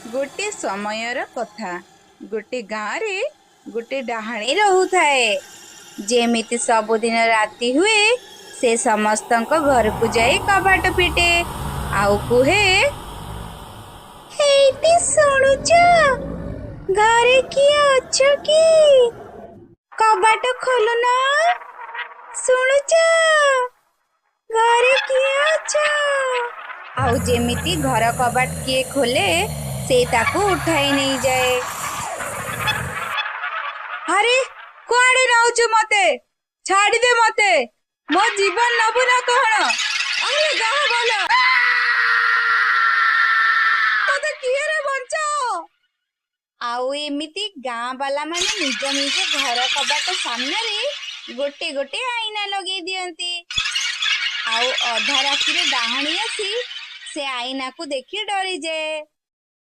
गोटे समयर कथा गोटे गाँव रे गोटे डाहाणी रहुथाए। जेमिति सबुदिन राति हुए से समस्तक घर को जाई कबाट पिटे आउ कुहे, "हेइति सुनुच, घरे किए अछ कि? कबाट खोलुना, सुनुच, घरे किए अछ?" आउ जेमिति घर कबाट किए खोले से ताकू उठाई नहीं जाए। अरे कुआड़े नौचु मते, छाड़ी दे मते, मो जीवन नबु ना कौन? अरे गाह बोला मते किए रे बंचाओ। आउ एमिति गाँ वाला माने निज निज घर कबाट सामने रे गोटे गोटे आईना लगे दियंती। आउ अधा राति रे डाहाणी आसी से आईना को देखी डरी जाए।